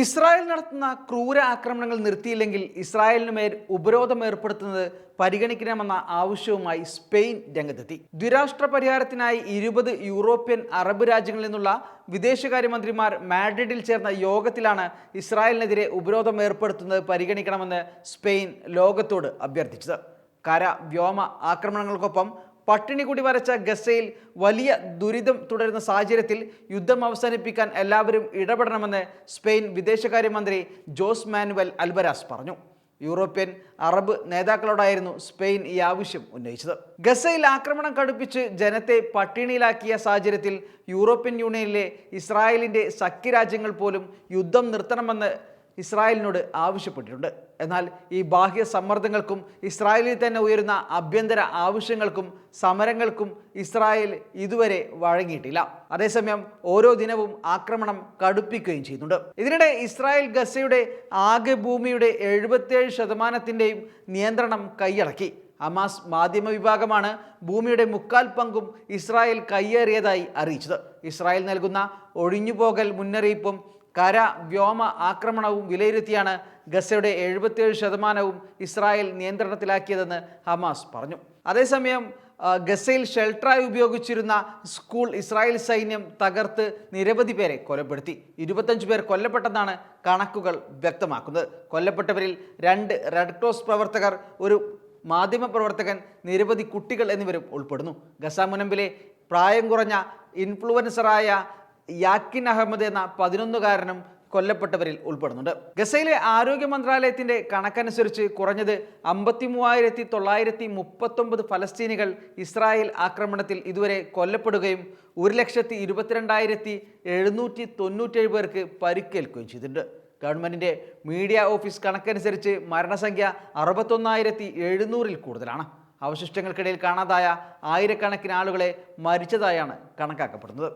Israel നടത്തുന്ന ക്രൂര ആക്രമണങ്ങൾ നിർത്തിയില്ലെങ്കിൽ ഇസ്രായേലിന് മേൽ ഉപരോധം ഏർപ്പെടുത്തുന്നത് പരിഗണിക്കണമെന്ന ആവശ്യവുമായി സ്പെയിൻ രംഗത്തെത്തി. ദ്വിരാഷ്ട്ര പരിഹാരത്തിനായി 20 യൂറോപ്യൻ അറബ് രാജ്യങ്ങളിൽ നിന്നുള്ള വിദേശകാര്യമന്ത്രിമാർ മാഡ്രിഡിൽ ചേർന്ന യോഗത്തിലാണ് ഇസ്രായേലിനെതിരെ ഉപരോധം ഏർപ്പെടുത്തുന്നത് പരിഗണിക്കണമെന്ന് സ്പെയിൻ ലോകത്തോട് അഭ്യർത്ഥിച്ചത്. കര വ്യോമ ആക്രമണങ്ങൾക്കൊപ്പം പട്ടിണി കൂടി വരച്ച ഗസയിൽ വലിയ ദുരിതം തുടരുന്ന സാഹചര്യത്തിൽ യുദ്ധം അവസാനിപ്പിക്കാൻ എല്ലാവരും ഇടപെടണമെന്ന് സ്പെയിൻ വിദേശകാര്യമന്ത്രി ജോസ് മാനുവൽ അൽബരാസ് പറഞ്ഞു. യൂറോപ്യൻ അറബ് നേതാക്കളോടായിരുന്നു സ്പെയിൻ ഈ ആവശ്യം ഉന്നയിച്ചത്. ഗസയിൽ ആക്രമണം കടുപ്പിച്ച് ജനത്തെ പട്ടിണിയിലാക്കിയ സാഹചര്യത്തിൽ യൂറോപ്യൻ യൂണിയനിലെ ഇസ്രായേലിൻ്റെ സഖ്യരാജ്യങ്ങൾ പോലും യുദ്ധം നിർത്തണമെന്ന് ഇസ്രായേലിനോട് ആവശ്യപ്പെട്ടിട്ടുണ്ട്. എന്നാൽ ഈ ബാഹ്യ സമ്മർദ്ദങ്ങൾക്കും ഇസ്രായേലിൽ തന്നെ ഉയരുന്ന ആഭ്യന്തര ആവശ്യങ്ങൾക്കും സമരങ്ങൾക്കും ഇസ്രായേൽ ഇതുവരെ വഴങ്ങിയിട്ടില്ല. അതേസമയം ഓരോ ദിനവും ആക്രമണം കടുപ്പിക്കുകയും ചെയ്യുന്നുണ്ട്. ഇതിനിടെ ഇസ്രായേൽ ഗസയുടെ ആകെ ഭൂമിയുടെ 77% നിയന്ത്രണം കൈയടക്കി. ഹമാസ് മാധ്യമ വിഭാഗമാണ് ഭൂമിയുടെ 3/4 ഇസ്രായേൽ കയ്യേറിയതായി അറിയിച്ചത്. ഇസ്രായേൽ നൽകുന്ന ഒഴിഞ്ഞുപോകൽ മുന്നറിയിപ്പും കര വ്യോമ ആക്രമണവും വിലയിരുത്തിയാണ് ഗസയുടെ 77% ഇസ്രായേൽ നിയന്ത്രണത്തിലാക്കിയതെന്ന് ഹമാസ് പറഞ്ഞു. അതേസമയം ഗസയിൽ ഷെൽട്ടറായി ഉപയോഗിച്ചിരുന്ന സ്കൂൾ ഇസ്രായേൽ സൈന്യം തകർത്ത് നിരവധി പേരെ കൊലപ്പെടുത്തി. 25 പേർ കൊല്ലപ്പെട്ടെന്നാണ് കണക്കുകൾ വ്യക്തമാക്കുന്നത്. കൊല്ലപ്പെട്ടവരിൽ 2 റെഡ് ക്രോസ് പ്രവർത്തകർ, ഒരു മാധ്യമപ്രവർത്തകൻ, നിരവധി കുട്ടികൾ എന്നിവരും ഉൾപ്പെടുന്നു. ഗസ മുനമ്പിലെ പ്രായം കുറഞ്ഞ ഇൻഫ്ലുവൻസറായ യാക്കിൻ അഹമ്മദ് എന്ന 11കാരനും കൊല്ലപ്പെട്ടവരിൽ ഉൾപ്പെടുന്നുണ്ട്. ഗസയിലെ ആരോഗ്യ മന്ത്രാലയത്തിൻ്റെ കണക്കനുസരിച്ച് കുറഞ്ഞത് 53,939 ഫലസ്തീനികൾ ഇസ്രായേൽ ആക്രമണത്തിൽ ഇതുവരെ കൊല്ലപ്പെടുകയും 1,22,797 പേർക്ക് പരിക്കേൽക്കുകയും ചെയ്തിട്ടുണ്ട്. ഗവൺമെൻറ്റിൻ്റെ മീഡിയ ഓഫീസ് കണക്കനുസരിച്ച് മരണസംഖ്യ 61,700-ൽ കൂടുതലാണ്. അവശിഷ്ടങ്ങൾക്കിടയിൽ കാണാതായ ആയിരക്കണക്കിന് ആളുകളെ മരിച്ചതായാണ് കണക്കാക്കപ്പെടുന്നത്.